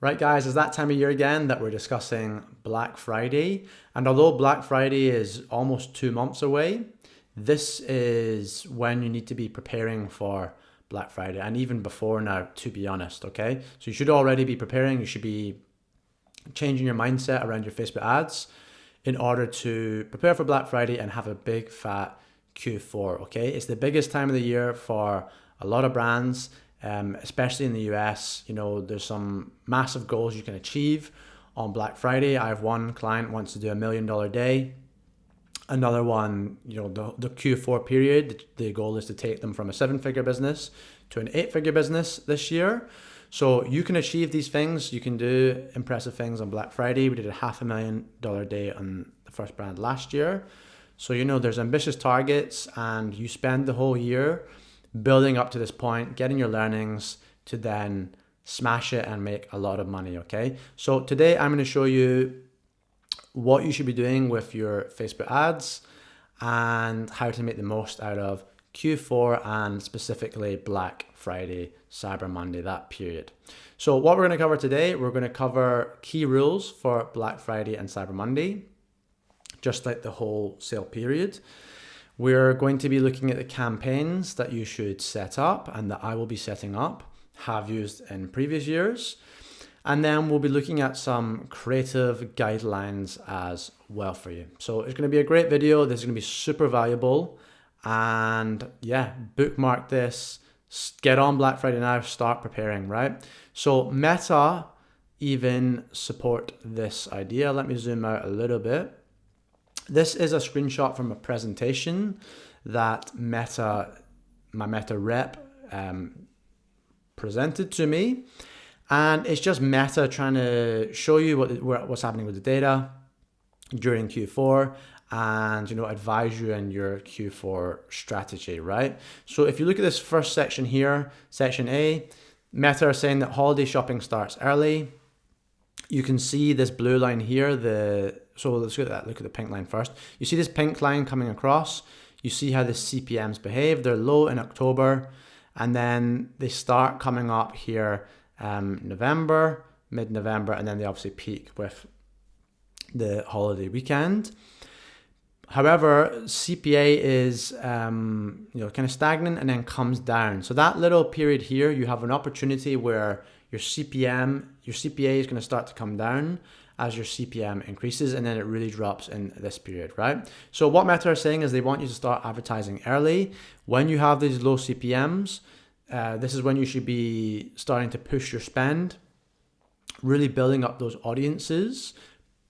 Right, guys, it's that time of year again that we're discussing Black Friday. And although Black Friday is almost 2 months away, this is when you need to be preparing for Black Friday and even before now, to be honest, okay? So you should already be preparing. You should be changing your mindset around your Facebook ads in order to prepare for Black Friday and have a big fat Q4, okay? It's the biggest time of the year for a lot of brands. Especially in the US, there's some massive goals you can achieve on Black Friday. I have one client wants to do $1 million day. Another one, the Q4 period, the goal is to take them from a 7-figure business to an 8-figure business this year. So you can achieve these things. You can do impressive things on Black Friday. We did a $500,000 day on the first brand last year. So, there's ambitious targets and you spend the whole year building up to this point, getting your learnings to then smash it and make a lot of money, okay? So today I'm going to show you what you should be doing with your Facebook ads and how to make the most out of Q4 and specifically Black Friday, Cyber Monday, that period. So what we're going to cover today, we're going to cover key rules for Black Friday and Cyber Monday, just like the whole sale period. We're going to be looking at the campaigns that you should set up and that I will be setting up, have used in previous years. And then we'll be looking at some creative guidelines as well for you. So it's going to be a great video. This is going to be super valuable. And yeah, bookmark this, get on Black Friday now, start preparing, right? So Meta even support this idea. Let me zoom out a little bit. This is a screenshot from a presentation that my Meta rep presented to me. And it's just Meta trying to show you what's happening with the data during Q4 and, advise you in your Q4 strategy, right? So if you look at this first section here, section A, Meta are saying that holiday shopping starts early. You can see this blue line here, so let's look at the pink line first. You see this pink line coming across. You see how the CPMs behave. They're low in October, and then they start coming up here November, mid-November, and then they obviously peak with the holiday weekend. However, CPA is kind of stagnant and then comes down. So that little period here, you have an opportunity where your CPA is going to start to come down as your CPM increases, and then it really drops in this period, right? So what Meta are saying is they want you to start advertising early. When you have these low CPMs, this is when you should be starting to push your spend, really building up those audiences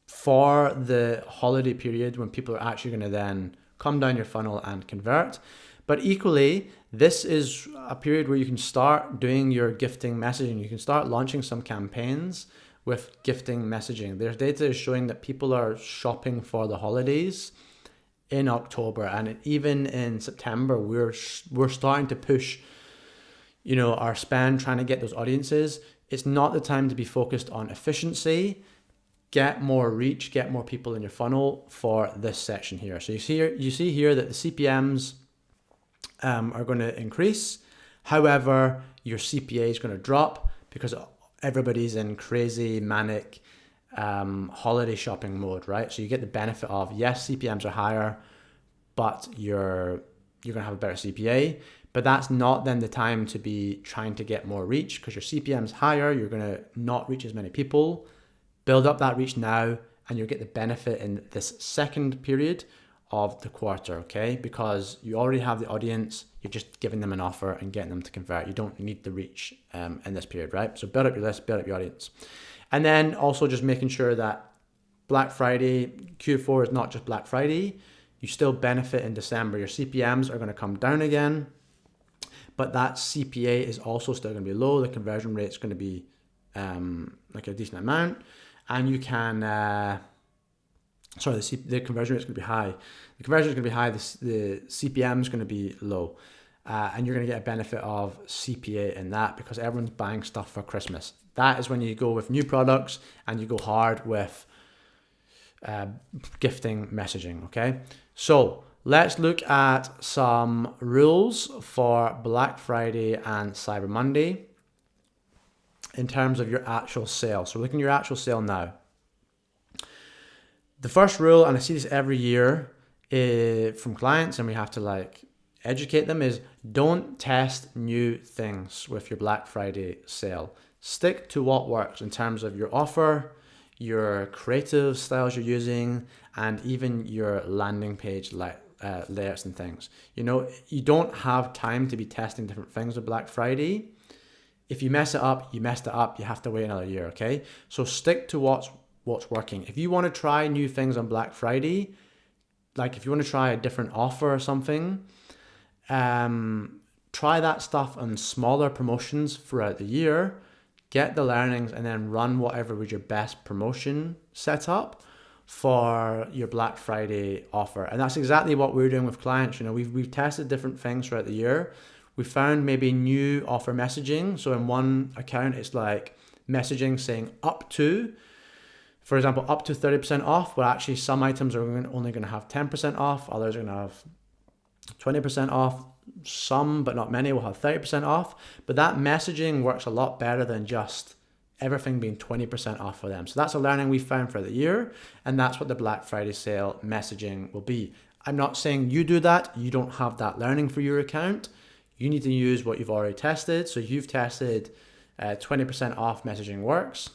for the holiday period when people are actually going to then come down your funnel and convert. But equally, this is a period where you can start doing your gifting messaging. You can start launching some campaigns with gifting messaging. Their data is showing that people are shopping for the holidays in October, and even in September, we're starting to push, our spend, trying to get those audiences. It's not the time to be focused on efficiency. Get more reach, get more people in your funnel for this section here. So you see here that the CPMs are going to increase. However, your CPA is going to drop because everybody's in crazy manic holiday shopping mode, right? So you get the benefit of, yes, CPMs are higher, but you're going to have a better CPA. But that's not then the time to be trying to get more reach, because your CPM's higher. You're going to not reach as many people. Build up that reach now, and you'll get the benefit in this second period of the quarter, okay? Because you already have the audience, you're just giving them an offer and getting them to convert. You don't need the reach in this period, right? So build up your list, build up your audience. And then also just making sure that Black Friday, Q4 is not just Black Friday. You still benefit in December. Your CPMs are going to come down again, but that CPA is also still going to be low. The conversion rate is going to be like a decent amount. And you can, the conversion rate is going to be high. The conversion is going to be high. The CPM is going to be low. And you're going to get a benefit of CPA in that because everyone's buying stuff for Christmas. That is when you go with new products and you go hard with gifting messaging, okay? So let's look at some rules for Black Friday and Cyber Monday. in terms of your actual sale. So we're looking at your actual sale now. The first rule, and I see this every year from clients, and we have to like educate them, is don't test new things with your Black Friday sale. Stick to what works in terms of your offer, your creative styles you're using, and even your landing page layouts and things. You know, you don't have time to be testing different things with Black Friday. If you mess it up, you messed it up. You have to wait another year, okay? So stick to what's working. If you want to try new things on Black Friday, like if you want to try a different offer or something, try that stuff on smaller promotions throughout the year, get the learnings, and then run whatever was your best promotion setup for your Black Friday offer. And that's exactly what we're doing with clients. You know, we've tested different things throughout the year. We found maybe new offer messaging. So in one account, it's like messaging saying up to, for example, up to 30% off, but actually some items are only going to have 10% off. Others are going to have 20% off. Some, but not many, will have 30% off. But that messaging works a lot better than just everything being 20% off for them. So that's a learning we found for the year. And that's what the Black Friday sale messaging will be. I'm not saying you do that. You don't have that learning for your account. You need to use what you've already tested. So you've tested 20% off messaging works.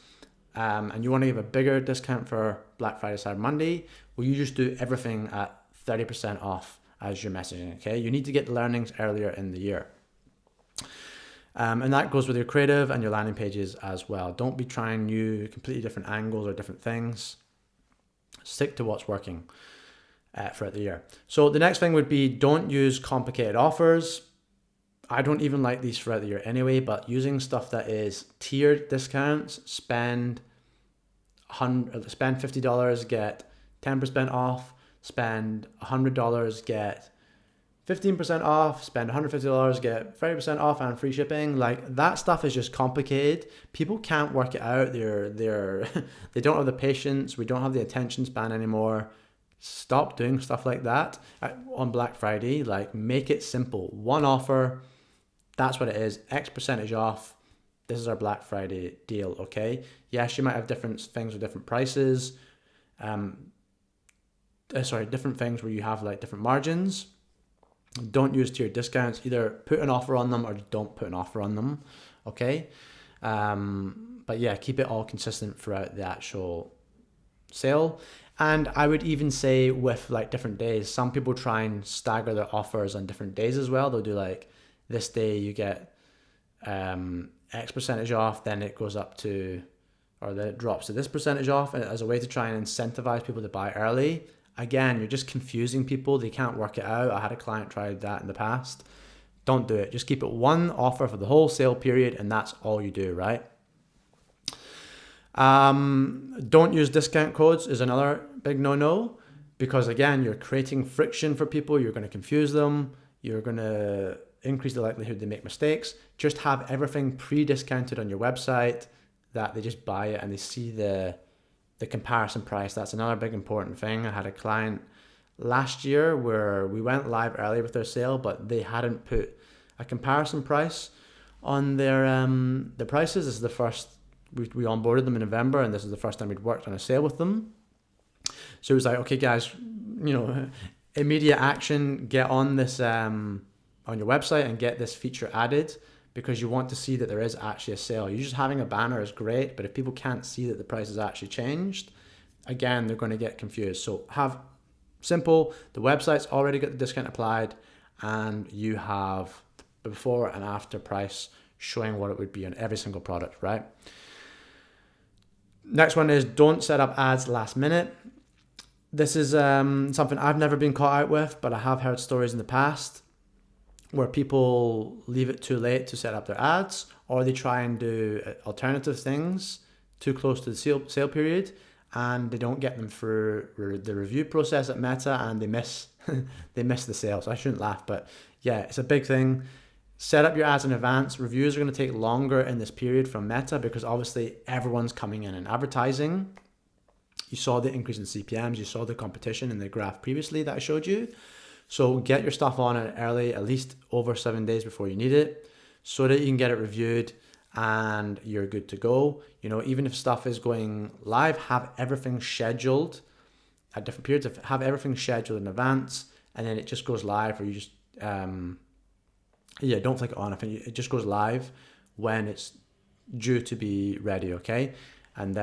And you want to give a bigger discount for Black Friday, Cyber Monday. Well, you just do everything at 30% off as your messaging, okay? You need to get learnings earlier in the year. And that goes with your creative and your landing pages as well. Don't be trying new, completely different angles or different things. Stick to what's working throughout the year. So the next thing would be don't use complicated offers. I don't even like these throughout the year anyway, but using stuff that is tiered discounts, spend $50, get 10% off, spend $100, get 15% off, spend $150, get 30% off and free shipping. Like that stuff is just complicated. People can't work it out. They don't have the patience. We don't have the attention span anymore. Stop doing stuff like that on Black Friday. Like make it simple. One offer. That's what it is. X percentage off. This is our Black Friday deal, okay? Yes, you might have different things with different prices. Different things where you have like different margins. Don't use tiered discounts. Either put an offer on them or don't put an offer on them, okay? But yeah, keep it all consistent throughout the actual sale. And I would even say with like different days, some people try and stagger their offers on different days as well. They'll do like, this day you get X percentage off, then it goes up to, or then it drops to this percentage off as a way to try and incentivize people to buy early. Again, you're just confusing people. They can't work it out. I had a client try that in the past. Don't do it. Just keep it one offer for the whole sale period, and that's all you do, right? Don't use discount codes is another big no-no, because again, you're creating friction for people. You're going to confuse them. You're going to increase the likelihood they make mistakes. Just have everything pre-discounted on your website, that they just buy it and they see the comparison price. That's another big important thing. I had a client last year where we went live early with their sale, but they hadn't put a comparison price on their the prices. This is the first, we onboarded them in November, and this is the first time we'd worked on a sale with them. So it was like, okay guys, immediate action, get on this on your website and get this feature added, because you want to see that there is actually a sale. You just having a banner is great, but if people can't see that the price has actually changed, again, they're going to get confused. So have simple, the website's already got the discount applied, and you have the before and after price showing what it would be on every single product, right? Next one is don't set up ads last minute. This is something I've never been caught out with, but I have heard stories in the past where people leave it too late to set up their ads, or they try and do alternative things too close to the sale period, and they don't get them through the review process at Meta, and they miss the sale. So I shouldn't laugh, but yeah, it's a big thing. Set up your ads in advance. Reviews are going to take longer in this period from Meta, because obviously everyone's coming in and advertising. You saw the increase in CPMs, you saw the competition in the graph previously that I showed you. So get your stuff on it early, at least over 7 days before you need it, so that you can get it reviewed and you're good to go. Even if stuff is going live, have everything scheduled at different periods, have everything scheduled in advance, and then it just goes live, or you just don't flick it on. I think it just goes live when it's due to be ready, okay? And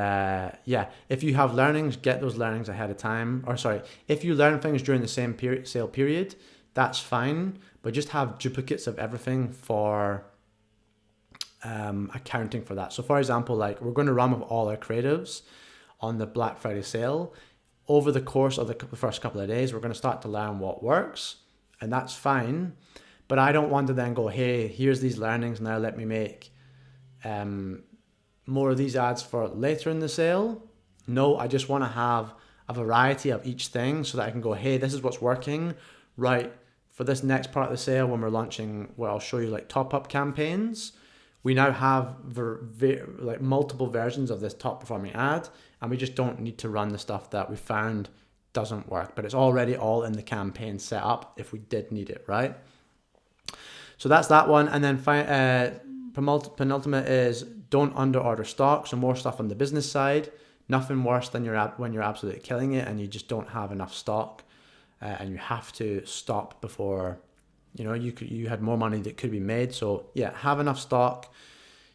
if you have learnings, get those learnings ahead of time. Or sorry, if you learn things during the same sale period, that's fine, but just have duplicates of everything for accounting for that. So for example, like we're going to run with all our creatives on the Black Friday sale. Over the course of the first couple of days, we're going to start to learn what works, and that's fine. But I don't want to then go, hey, here's these learnings, now let me make more of these ads for later in the sale. No, I just want to have a variety of each thing so that I can go, hey, this is what's working. Right, for this next part of the sale, when we're launching, where I'll show you like top-up campaigns, we now have like multiple versions of this top performing ad, and we just don't need to run the stuff that we found doesn't work, but it's already all in the campaign set up if we did need it, right? So that's that one. And then penultimate is don't under order stock. So more stuff on the business side. Nothing worse than when you're absolutely killing it and you just don't have enough stock, and you have to stop before you had more money that could be made. So yeah, have enough stock.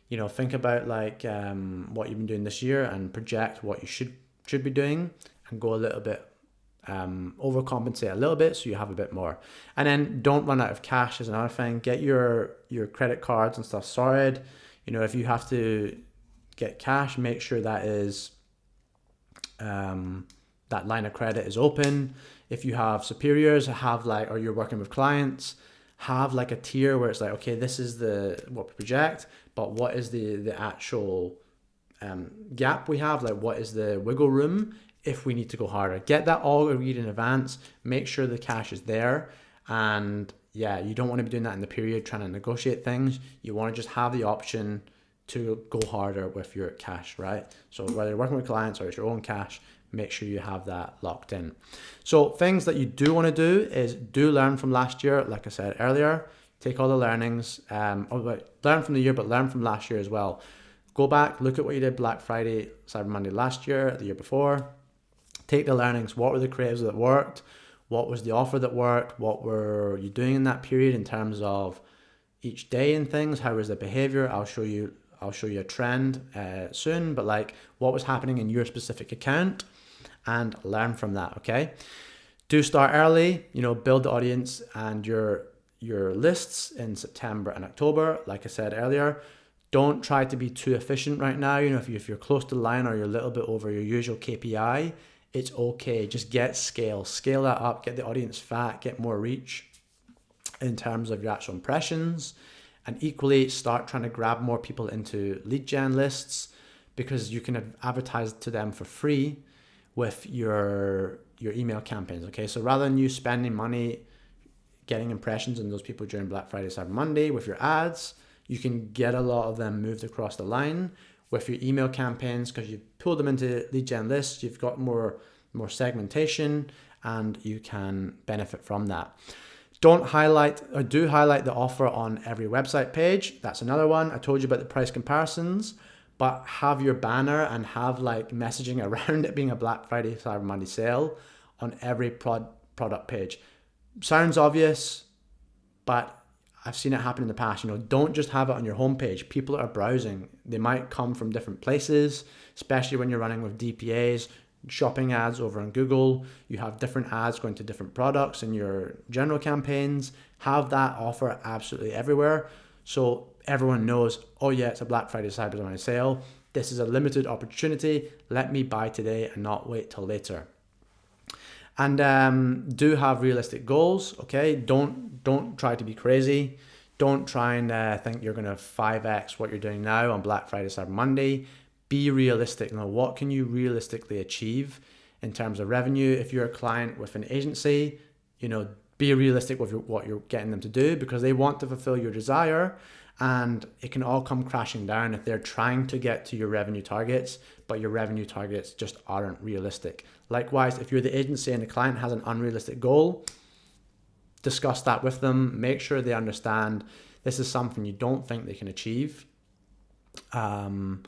Think about like what you've been doing this year and project what you should be doing, and go a little bit overcompensate a little bit so you have a bit more. And then don't run out of cash is another thing. Get your credit cards and stuff sorted. If you have to get cash, make sure that is that line of credit is open. If you have superiors, or you're working with clients, have like a tier where it's like, okay, this is what we project, but what is the actual gap we have? Like, what is the wiggle room if we need to go harder? Get that all agreed in advance. Make sure the cash is there. And yeah, you don't want to be doing that in the period trying to negotiate things. You want to just have the option to go harder with your cash, right? So whether you're working with clients or it's your own cash, make sure you have that locked in. So things that you do want to do is learn from last year. Like I said earlier, take all the learnings, learn from the year, but learn from last year as well. Go back, look at what you did Black Friday, Cyber Monday last year, the year before. Take the learnings. What were the creatives that worked? What was the offer that worked? What were you doing in that period in terms of each day and things? How was the behavior? I'll show you a trend soon, but like what was happening in your specific account, and learn from that, okay? Do start early, build the audience and your lists in September and October. Like I said earlier, don't try to be too efficient right now. If you're close to the line or you're a little bit over your usual KPI, it's okay. Just get scale that up, get the audience fat, get more reach in terms of your actual impressions, and equally start trying to grab more people into lead gen lists, because you can advertise to them for free with your email campaigns, okay? So rather than you spending money getting impressions on those people during Black Friday, Cyber Monday with your ads, you can get a lot of them moved across the line with your email campaigns, because you pull them into lead gen lists, you've got more segmentation, and you can benefit from that. Do highlight the offer on every website page. That's another one. I told you about the price comparisons, but have your banner and have like messaging around it being a Black Friday, Cyber Monday sale on every product page. Sounds obvious, but I've seen it happen in the past. Don't just have it on your homepage. People are browsing. They might come from different places, especially when you're running with DPAs, shopping ads over on Google. You have different ads going to different products in your general campaigns. Have that offer absolutely everywhere, so everyone knows, oh yeah, it's a Black Friday, Cyber Monday sale. This is a limited opportunity. Let me buy today and not wait till later. And do have realistic goals, okay? Don't try to be crazy. Don't try and think you're going to 5x what you're doing now on Black Friday, Cyber Monday. Be realistic. Now, what can you realistically achieve in terms of revenue? If you're a client with an agency, be realistic with what you're getting them to do, because they want to fulfill your desire, and it can all come crashing down if they're trying to get to your revenue targets, but your revenue targets just aren't realistic. Likewise, if you're the agency and the client has an unrealistic goal, discuss that with them. Make sure they understand this is something you don't think they can achieve, and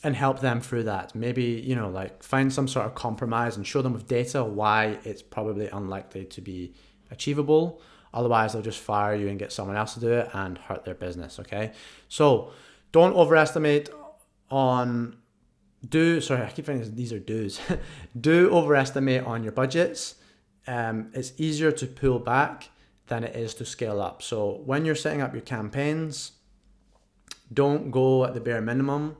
help them through that. Maybe, like find some sort of compromise and show them with data why it's probably unlikely to be achievable. Otherwise, they'll just fire you and get someone else to do it and hurt their business, okay? So don't overestimate on I keep thinking these are do's. Do overestimate on your budgets. It's easier to pull back than it is to scale up. So when you're setting up your campaigns, don't go at the bare minimum,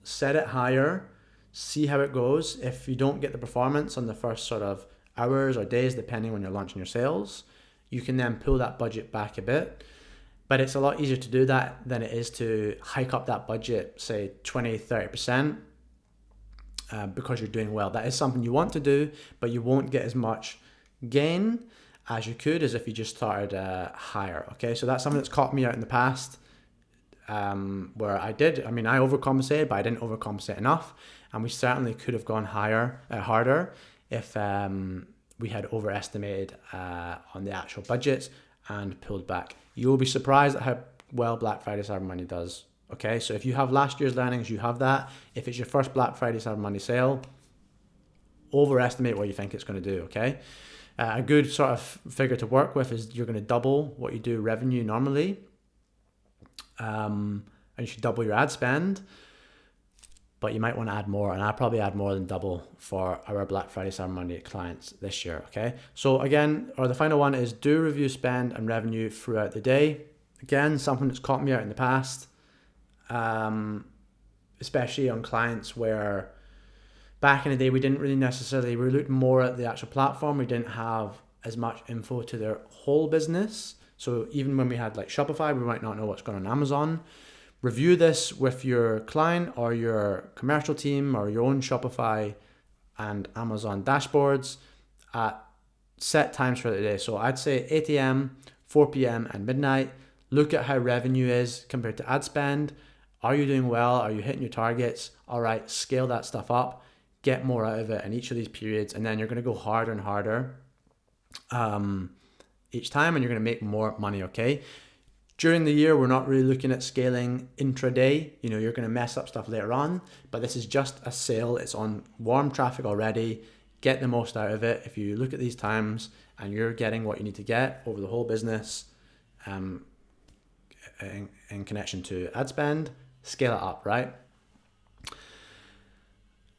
set it higher, see how it goes. If you don't get the performance on the first sort of hours or days, depending when you're launching your sales, you can then pull that budget back a bit. But it's a lot easier to do that than it is to hike up that budget, say 20, 30%, because you're doing well. That is something you want to do, but you won't get as much gain as you could as if you just started higher. Okay, so that's something that's caught me out in the past, where I overcompensated, but I didn't overcompensate enough. And we certainly could have gone harder if we had overestimated on the actual budgets and pulled back. You'll be surprised at how well Black Friday Cyber Monday does. Okay, so if you have last year's learnings, you have that. If it's your first Black Friday Cyber Monday sale, overestimate what you think it's going to do. Okay, a good sort of figure to work with is you're going to double what you do revenue normally, and you should double your ad spend. But you might want to add more, and I'll probably add more than double for our Black Friday Cyber Monday clients this year, okay? So again, the final one is do review spend and revenue throughout the day. Again, something that's caught me out in the past, especially on clients where back in the day we looked more at the actual platform. We didn't have as much info to their whole business. So even when we had like Shopify, we might not know what's going on Amazon. Review this with your client or your commercial team or your own Shopify and Amazon dashboards at set times for the day. So I'd say 8 a.m., 4 p.m. and midnight. Look at how revenue is compared to ad spend. Are you doing well? Are you hitting your targets? All right, scale that stuff up. Get more out of it in each of these periods. And then you're going to go harder and harder each time, and you're going to make more money, okay? During the year, we're not really looking at scaling intraday. You're going to mess up stuff later on, but this is just a sale. It's on warm traffic already. Get the most out of it. If you look at these times and you're getting what you need to get over the whole business in connection to ad spend, scale it up, right?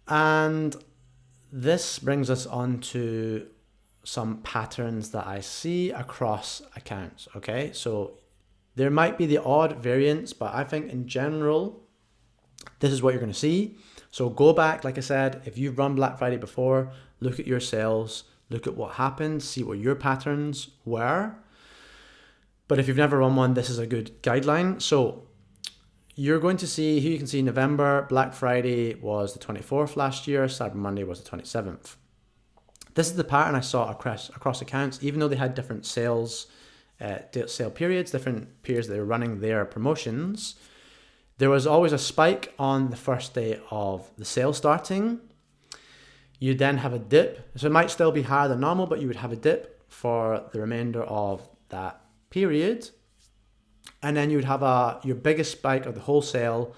And this brings us on to some patterns that I see across accounts, okay? So there might be the odd variance, but I think in general, this is what you're going to see. So go back, like I said, if you've run Black Friday before, look at your sales, look at what happened, see what your patterns were. But if you've never run one, this is a good guideline. So you're going to see, here you can see November, Black Friday was the 24th last year, Cyber Monday was the 27th. This is the pattern I saw across accounts, even though they had different sale periods, different periods that they were running their promotions. There was always a spike on the first day of the sale starting. You then have a dip. So it might still be higher than normal, but you would have a dip for the remainder of that period. And then you would have your biggest spike of the whole sale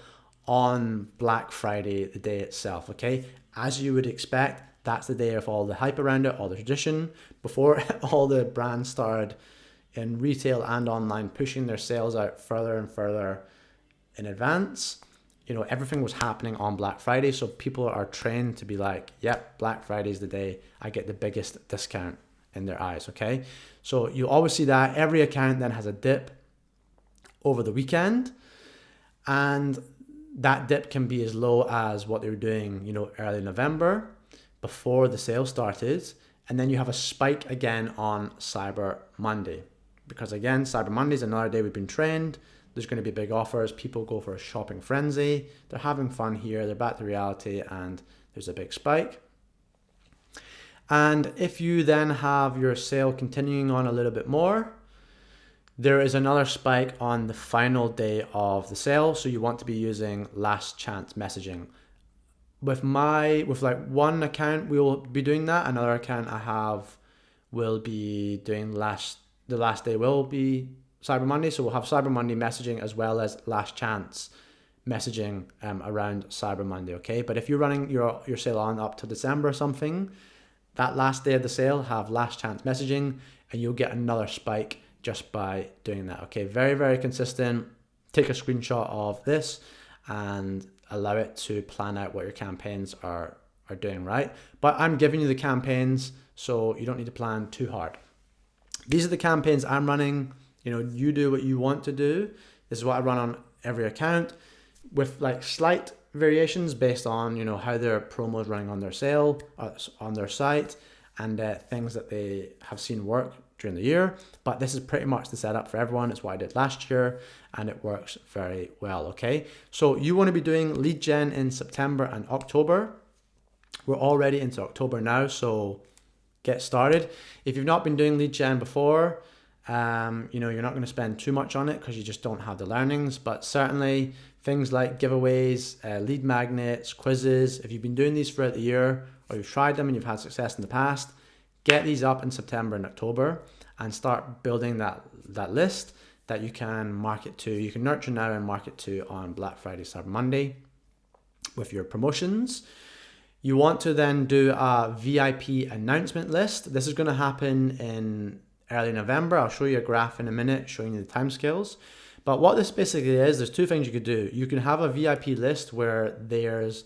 on Black Friday, the day itself, okay? As you would expect, that's the day of all the hype around it, all the tradition, before all the brands started in retail and online pushing their sales out further and further in advance. Everything was happening on Black Friday, so people are trained to be like, yep, Black Friday is the day I get the biggest discount in their eyes, okay? So you always see that. Every account then has a dip over the weekend, and that dip can be as low as what they were doing, early November before the sale started, and then you have a spike again on Cyber Monday. Because again, Cyber Monday is another day we've been trained. There's going to be big offers. People go for a shopping frenzy. They're having fun here. They're back to reality, and there's a big spike. And if you then have your sale continuing on a little bit more, there is another spike on the final day of the sale. So you want to be using last chance messaging. With one account, we will be doing that. Another account I have will be doing the last day will be Cyber Monday. So we'll have Cyber Monday messaging as well as last chance messaging around Cyber Monday, okay? But if you're running your sale on up to December or something, that last day of the sale, have last chance messaging, and you'll get another spike just by doing that, okay? Very, very consistent. Take a screenshot of this and allow it to plan out what your campaigns are doing, right? But I'm giving you the campaigns, so you don't need to plan too hard. These are the campaigns I'm running. You do what you want to do. This is what I run on every account, with like slight variations based on how their promo is running on their sale, on their site, and things that they have seen work during the year. But this is pretty much the setup for everyone. It's what I did last year, and it works very well, okay? So you want to be doing lead gen in September and October. We're already into October now, so get started. If you've not been doing lead gen before, you're not going to spend too much on it because you just don't have the learnings. But certainly things like giveaways, lead magnets, quizzes, if you've been doing these throughout the year or you've tried them and you've had success in the past, get these up in September and October and start building that list that you can market to. You can nurture now and market to on Black Friday, Cyber Monday with your promotions. You want to then do a VIP announcement list. This is going to happen in early November. I'll show you a graph in a minute showing you the timescales. But what this basically is, there's two things you could do. You can have a VIP list where there's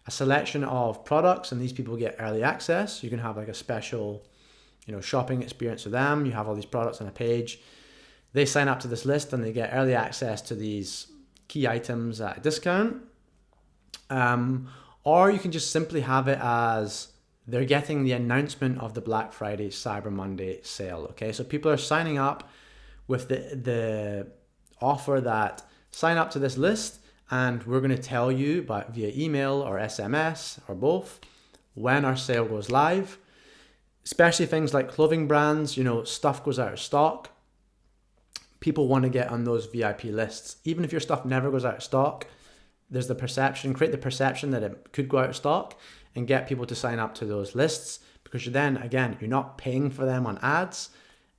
a selection of products and these people get early access. You can have like a special, shopping experience with them. You have all these products on a page. They sign up to this list and they get early access to these key items at a discount. Or you can just simply have it as they're getting the announcement of the Black Friday, Cyber Monday sale, okay? So people are signing up with the offer that sign up to this list, and we're going to tell you via email or SMS or both when our sale goes live. Especially things like clothing brands, stuff goes out of stock. People want to get on those VIP lists. Even if your stuff never goes out of stock, there's create the perception that it could go out of stock and get people to sign up to those lists, because you're not paying for them on ads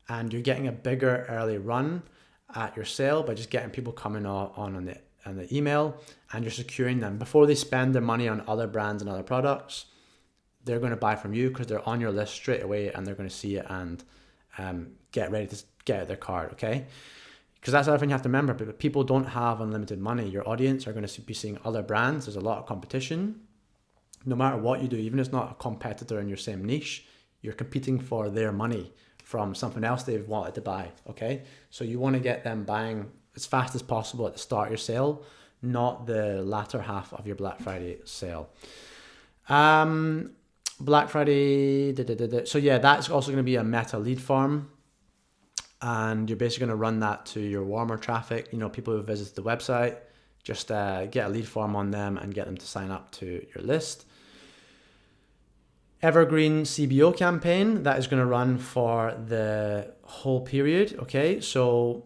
and you're getting a bigger early run at your sale by just getting people coming on the email, and you're securing them before they spend their money on other brands and other products. They're going to buy from you because they're on your list straight away and they're going to see it and get ready to get out their card, okay? Because that's the other thing you have to remember. People don't have unlimited money. Your audience are going to be seeing other brands. There's a lot of competition. No matter what you do, even if it's not a competitor in your same niche, you're competing for their money from something else they've wanted to buy, okay? So you want to get them buying as fast as possible at the start of your sale, not the latter half of your Black Friday sale. Black Friday, so yeah, that's also going to be a meta lead farm. And you're basically going to run that to your warmer traffic, people who visit the website. Just get a lead form on them and get them to sign up to your list. Evergreen CBO campaign, that is going to run for the whole period, okay? So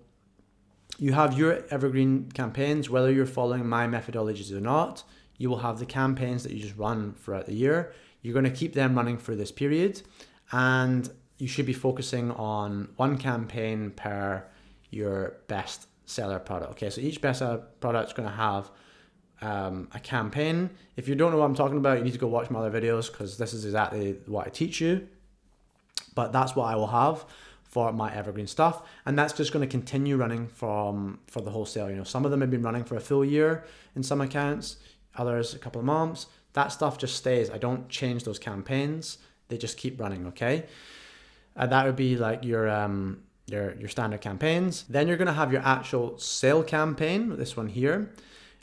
you have your evergreen campaigns, whether you're following my methodologies or not, you will have the campaigns that you just run throughout the year. You're going to keep them running for this period, and you should be focusing on one campaign per your best seller product. Okay, so each best seller product is going to have a campaign. If you don't know what I'm talking about, you need to go watch my other videos, because this is exactly what I teach you. But that's what I will have for my evergreen stuff, and that's just going to continue running for the wholesale. Some of them have been running for a full year in some accounts, others a couple of months. That stuff just stays. I don't change those campaigns. They just keep running, okay? That would be like your standard campaigns. Then you're going to have your actual sale campaign, this one here,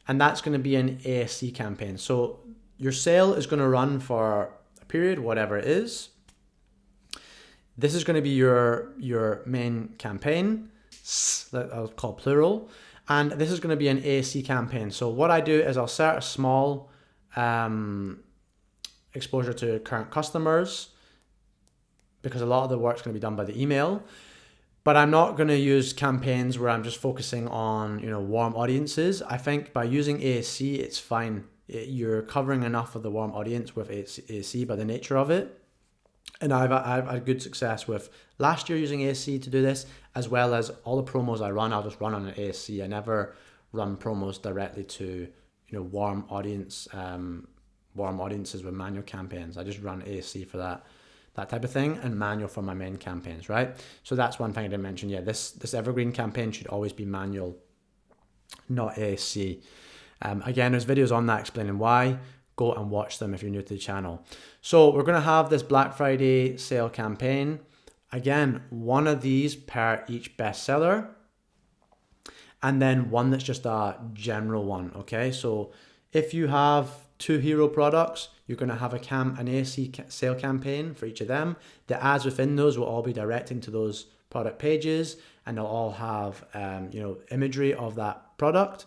and that's going to be an ASC campaign. So your sale is going to run for a period, whatever it is. This is going to be your main campaign, that I'll call plural, and this is going to be an ASC campaign. So what I do is I'll set a small exposure to current customers, because a lot of the work's going to be done by the email. But I'm not going to use campaigns where I'm just focusing on warm audiences. I think by using ASC, it's fine. You're covering enough of the warm audience with ASC by the nature of it. And I've had good success with last year using ASC to do this, as well as all the promos I run, I'll just run on an ASC. I never run promos directly to warm audiences with manual campaigns. I just run ASC for that type of thing, and manual for my main campaigns, right? So that's one thing I didn't mention. Yeah, this evergreen campaign should always be manual, not ASC. Again, there's videos on that explaining why. Go and watch them if you're new to the channel. So we're going to have this Black Friday sale campaign. Again, one of these per each bestseller, and then one that's just a general one, okay? So if you have 2 hero products, you're going to have an ASC sale campaign for each of them. The ads within those will all be directing to those product pages, and they'll all have imagery of that product.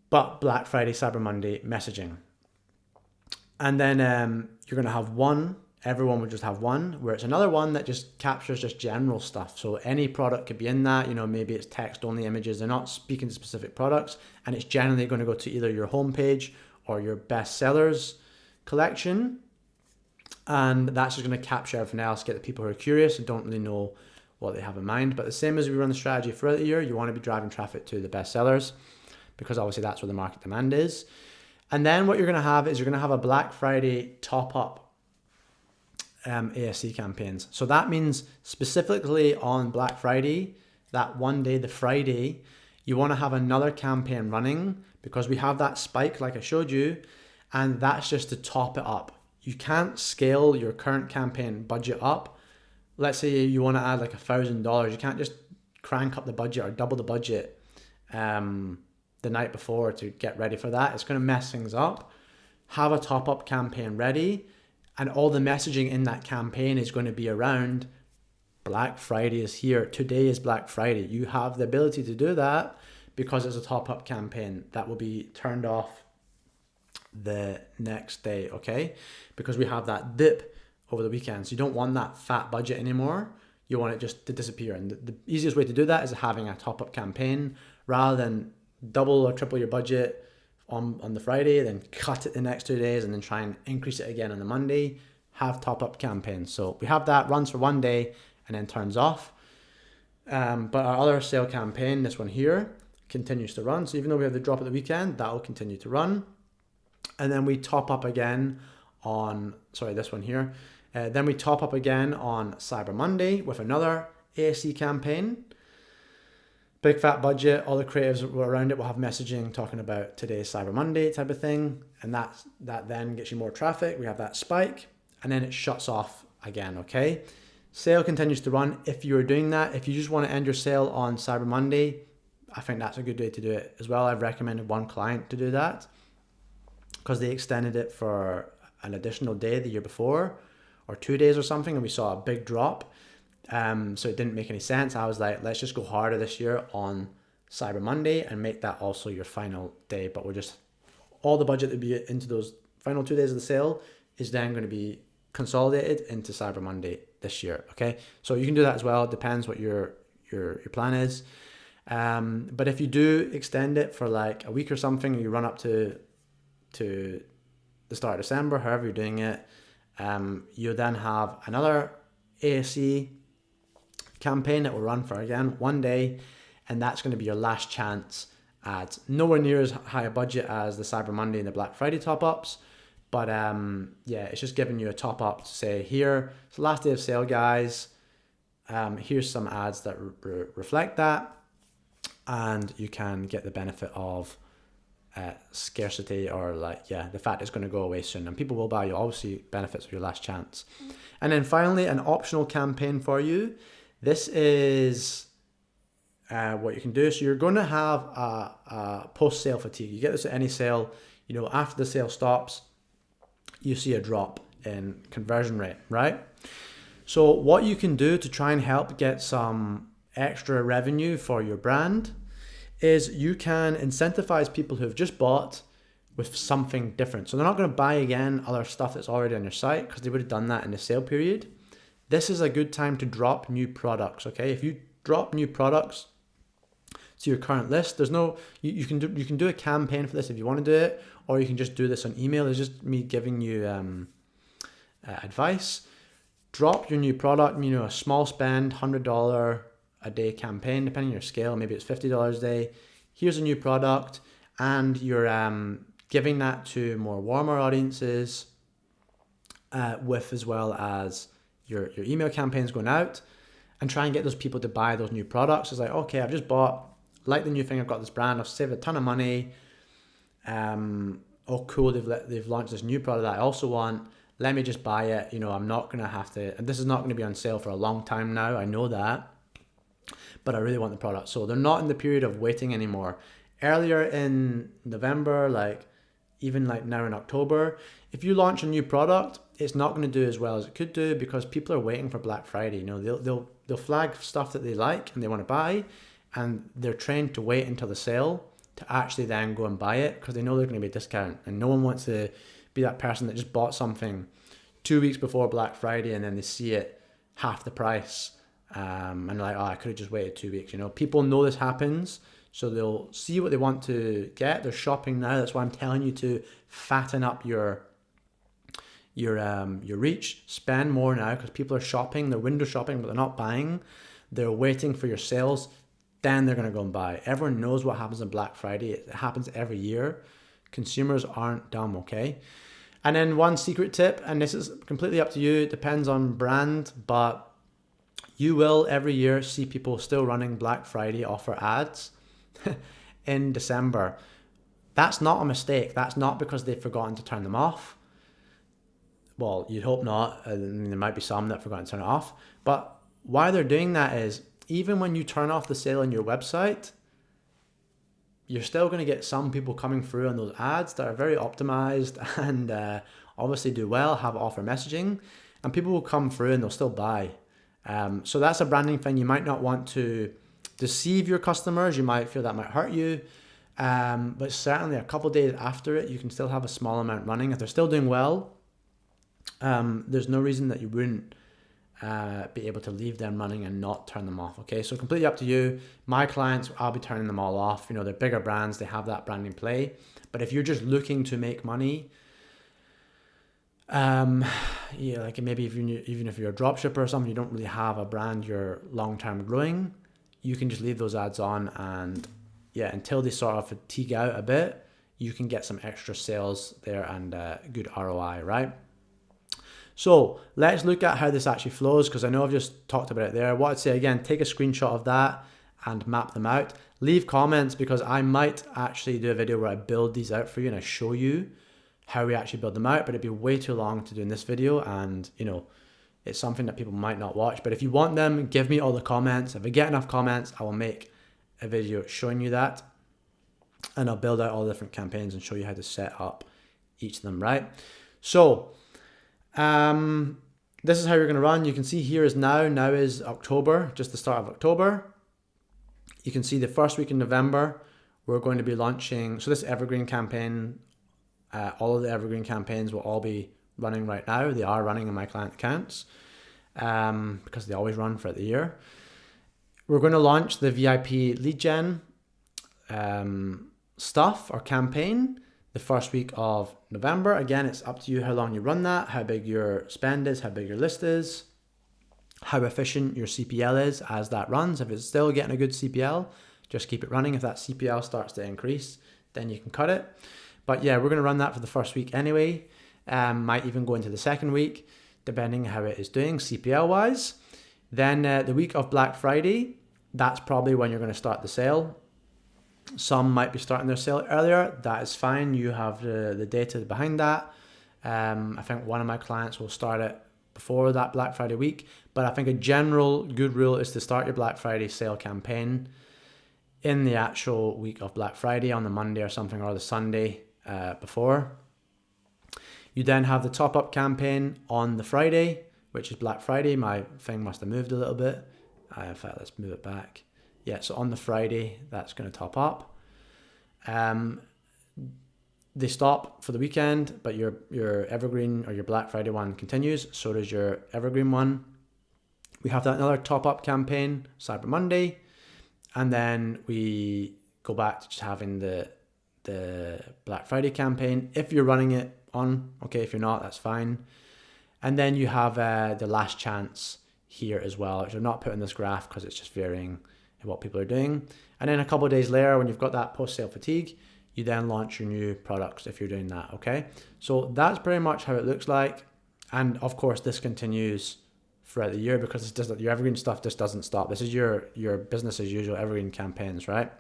But Black Friday, Cyber Monday messaging. And then you're going to have one, everyone would just have one, where it's another one that just captures just general stuff. So any product could be in that, maybe it's text only images. They're not speaking to specific products, and it's generally going to go to either your homepage or your bestsellers collection. And that's just going to capture everything else, get the people who are curious and don't really know what they have in mind. But the same as we run the strategy throughout the year, you want to be driving traffic to the bestsellers, because obviously that's where the market demand is. And then what you're going to have is you're going to have a Black Friday top-up ASC campaigns. So that means specifically on Black Friday, that one day, the Friday, you want to have another campaign running, because we have that spike like I showed you, and that's just to top it up. You can't scale your current campaign budget up. Let's say you want to add like $1,000. You can't just crank up the budget or double the budget the night before to get ready for that. It's going to mess things up. Have a top-up campaign ready, and all the messaging in that campaign is going to be around Black Friday is here. Today is Black Friday. You have the ability to do that because it's a top-up campaign that will be turned off the next day, okay? Because we have that dip over the weekend. So you don't want that fat budget anymore. You want it just to disappear. And the easiest way to do that is having a top-up campaign rather than double or triple your budget on the Friday, then cut it the next 2 days and then try and increase it again on the Monday. Have top-up campaigns. So we have that, runs for one day and then turns off. But our other sale campaign, this one here, continues to run. So even though we have the drop at the weekend, that will continue to run. And then we top up again on, this one here. Then we top up again on Cyber Monday with another ASC campaign. Big fat budget, all the creatives around it will have messaging talking about today's Cyber Monday type of thing. And that then gets you more traffic. We have that spike and then it shuts off again, okay? Sale continues to run. If you're doing that, if you just want to end your sale on Cyber Monday, I think that's a good way to do it as well. I've recommended one client to do that because they extended it for an additional day the year before or 2 days or something, and we saw a big drop. So it didn't make any sense. I was like, let's just go harder this year on Cyber Monday and make that also your final day. But we're just, all the budget that be into those final 2 days of the sale is then going to be consolidated into Cyber Monday this year. Okay. So you can do that as well. It depends what your plan is. But if you do extend it for like a week or something, you run up to the start of December, however you're doing it, you then have another ASC campaign that will run for, again, 1 day, and that's going to be your last chance ads. Nowhere near as high a budget as the Cyber Monday and the Black Friday top-ups, but yeah, it's just giving you a top-up to say, here, it's the last day of sale, guys. Here's some ads that reflect that, and you can get the benefit of scarcity, or like, yeah, the fact it's going to go away soon and people will buy you. Obviously benefits of your last chance. And then finally, an optional campaign for you. This is what you can do. So you're going to have a post-sale fatigue. You get this at any sale. After the sale stops, you see a drop in conversion rate, right? So what you can do to try and help get some extra revenue for your brand is you can incentivize people who have just bought with something different. So they're not going to buy again other stuff that's already on your site because they would have done that in the sale period. This is a good time to drop new products, okay? If you drop new products to your current list, there's no, you can do a campaign for this if you want to do it, or you can just do this on email. It's just me giving you advice. Drop your new product, a small spend, $100 a day campaign, depending on your scale. Maybe it's $50 a day. Here's a new product, and you're giving that to more warmer audiences, with as well as your email campaigns going out, and try and get those people to buy those new products. It's like, okay, I've just bought, like the new thing, I've got this brand, I've saved a ton of money. Oh cool, they've launched this new product that I also want. Let me just buy it. You know, I'm not gonna have to, and this is not gonna be on sale for a long time now. I know that, but I really want the product. So they're not in the period of waiting anymore. Earlier in November, like even like now in October, if you launch a new product, it's not going to do as well as it could do because people are waiting for Black Friday. You know, they'll flag stuff that they like and they want to buy, and they're trained to wait until the sale to actually then go and buy it because they know there's going to be a discount, and no one wants to be that person that just bought something 2 weeks before Black Friday and then they see it half the price, and they're like, oh, I could have just waited 2 weeks. You know, people know this happens. So they'll see what they want to get. They're shopping now. That's why I'm telling you to fatten up your reach. Spend more now because people are shopping. They're window shopping, but they're not buying. They're waiting for your sales. Then they're going to go and buy. Everyone knows what happens on Black Friday. It happens every year. Consumers aren't dumb, okay? And then one secret tip, and this is completely up to you. It depends on brand, but you will every year see people still running Black Friday offer ads in December. That's not a mistake. That's not because they've forgotten to turn them off. Well, you'd hope not. I mean, there might be some that forgot to turn it off. But why they're doing that is even when you turn off the sale on your website, you're still going to get some people coming through on those ads that are very optimized and obviously do well, have offer messaging, and people will come through and they'll still buy. So that's a branding thing. You might not want to deceive your customers. You might feel that might hurt you, but certainly a couple of days after it, you can still have a small amount running. If they're still doing well, there's no reason that you wouldn't be able to leave them running and not turn them off. Okay, so completely up to you. My clients, I'll be turning them all off. You know, they're bigger brands, they have that branding play. But if you're just looking to make money, yeah, like maybe even if you're a drop shipper or something, you don't really have a brand you're long-term growing, you can just leave those ads on, and yeah, until they sort of fatigue out a bit, you can get some extra sales there and good ROI, right? So let's look at how this actually flows, because I know I've just talked about it there. What I'd say again, take a screenshot of that and map them out. Leave comments, because I might actually do a video where I build these out for you and I show you how we actually build them out, but it'd be way too long to do in this video, and you know, it's something that people might not watch. But if you want them, give me all the comments. If I get enough comments, I will make a video showing you that, and I'll build out all the different campaigns and show you how to set up each of them, right? So this is how you're going to run. You can see here is now is October, just the start of October. You can see the first week in November, we're going to be launching, so this evergreen campaign, all of the evergreen campaigns will all be running right now. They are running in my client accounts because they always run throughout the year. We're going to launch the VIP lead gen stuff or campaign the first week of November. Again, it's up to you how long you run that, how big your spend is, how big your list is, how efficient your CPL is as that runs. If it's still getting a good CPL, just keep it running. If that CPL starts to increase, then you can cut it. But yeah, we're going to run that for the first week anyway. Might even go into the second week, depending how it is doing CPL wise. Then the week of Black Friday, that's probably when you're going to start the sale. Some might be starting their sale earlier. That is fine. You have the data behind that. I think one of my clients will start it before that Black Friday week. But I think a general good rule is to start your Black Friday sale campaign in the actual week of Black Friday on the Monday or something, or the Sunday before. You then have the top-up campaign on the Friday, which is Black Friday. My thing must have moved a little bit. In fact, let's move it back. Yeah, so on the Friday, that's going to top up. They stop for the weekend, but your evergreen or your Black Friday one continues. So does your evergreen one. We have that another top-up campaign, Cyber Monday. And then we go back to just having the Black Friday campaign if you're running it on. Okay, if you're not, that's fine. And then you have the last chance here as well, which I'm not putting this graph because it's just varying in what people are doing. And then a couple of days later, when you've got that post-sale fatigue, you then launch your new products if you're doing that, okay? So that's pretty much how it looks like. And of course, this continues throughout the year because it's just your evergreen stuff just doesn't stop. This is your business as usual evergreen campaigns, right?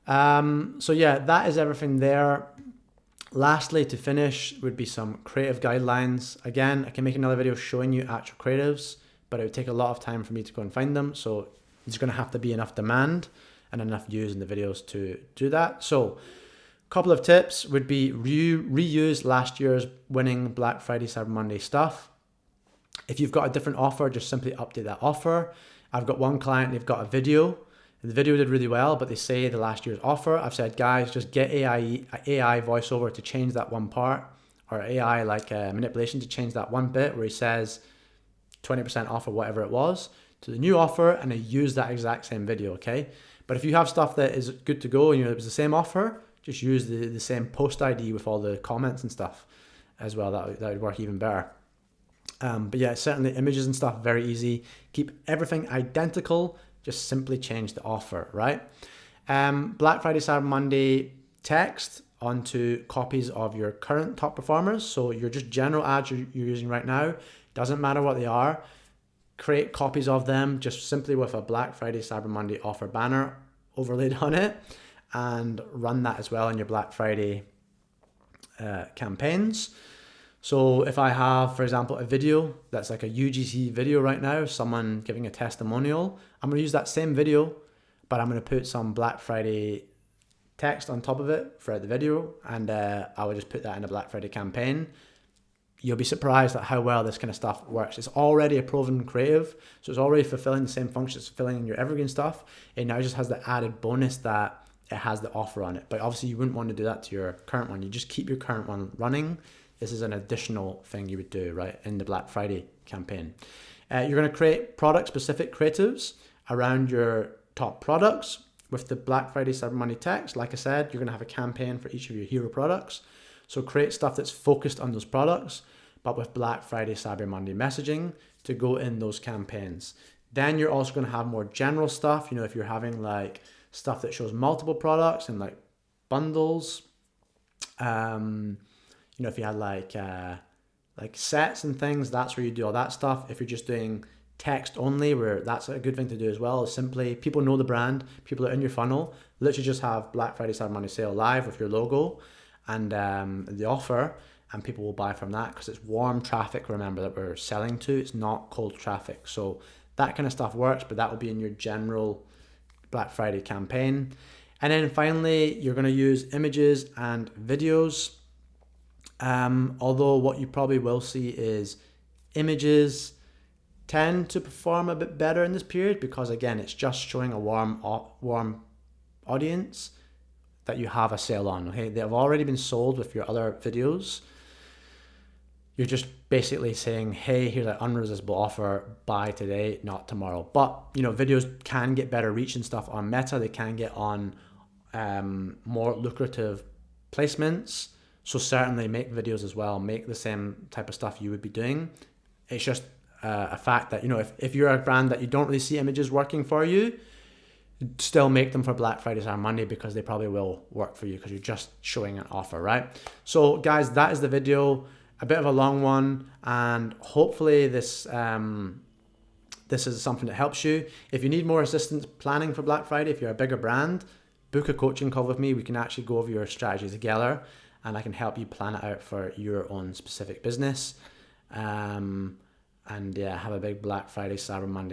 So yeah, that is everything there. Lastly, to finish would be some creative guidelines. Again, I can make another video showing you actual creatives, but it would take a lot of time for me to go and find them. So there's going to have to be enough demand and enough views in the videos to do that. So a couple of tips would be reuse last year's winning Black Friday, Cyber Monday stuff. If you've got a different offer, just simply update that offer. I've got one client, they've got a video. The video did really well, but they say the last year's offer. I've said, guys, just get AI voiceover to change that one part, or AI manipulation to change that one bit where he says 20% off or whatever it was to the new offer, and I use that exact same video, okay? But if you have stuff that is good to go and it was the same offer, just use the same post ID with all the comments and stuff as well. That would work even better. But yeah, certainly images and stuff, very easy. Keep everything identical. Just simply change the offer, right? Black Friday, Cyber Monday text onto copies of your current top performers. So your just general ads you're using right now, doesn't matter what they are. Create copies of them just simply with a Black Friday, Cyber Monday offer banner overlaid on it, and run that as well in your Black Friday campaigns. So if I have, for example, a video that's like a UGC video right now, someone giving a testimonial, I'm going to use that same video, but I'm going to put some Black Friday text on top of it throughout the video, and I will just put that in a Black Friday campaign. You'll be surprised at how well this kind of stuff works. It's already a proven creative, so it's already fulfilling the same functions it's fulfilling in your evergreen stuff. It now just has the added bonus that it has the offer on it. But obviously you wouldn't want to do that to your current one. You just keep your current one running. This is an additional thing you would do, right, in the Black Friday campaign. You're going to create product-specific creatives around your top products with the Black Friday, Cyber Monday text. Like I said, you're going to have a campaign for each of your hero products. So create stuff that's focused on those products, but with Black Friday, Cyber Monday messaging to go in those campaigns. Then you're also going to have more general stuff. If you're having like stuff that shows multiple products and like bundles, if you had like sets and things, that's where you do all that stuff. If you're just doing text only, where that's a good thing to do as well, is simply people know the brand, people are in your funnel, literally just have Black Friday, Cyber Monday sale live with your logo and the offer, and people will buy from that because it's warm traffic, remember, that we're selling to. It's not cold traffic. So that kind of stuff works, but that will be in your general Black Friday campaign. And then finally, you're going to use images and videos. Although what you probably will see is images tend to perform a bit better in this period because, again, it's just showing a warm audience that you have a sale on. Okay, they have already been sold with your other videos. You're just basically saying, hey, here's an unresistible offer, buy today, not tomorrow. But videos can get better reach and stuff on Meta. They can get on more lucrative placements. So certainly make videos as well, make the same type of stuff you would be doing. It's just a fact that, if you're a brand that you don't really see images working for you, still make them for Black Friday or Monday because they probably will work for you because you're just showing an offer, right? So guys, that is the video, a bit of a long one, and hopefully this is something that helps you. If you need more assistance planning for Black Friday, if you're a bigger brand, book a coaching call with me. We can actually go over your strategy together, and I can help you plan it out for your own specific business. And yeah, have a big Black Friday, Cyber Monday.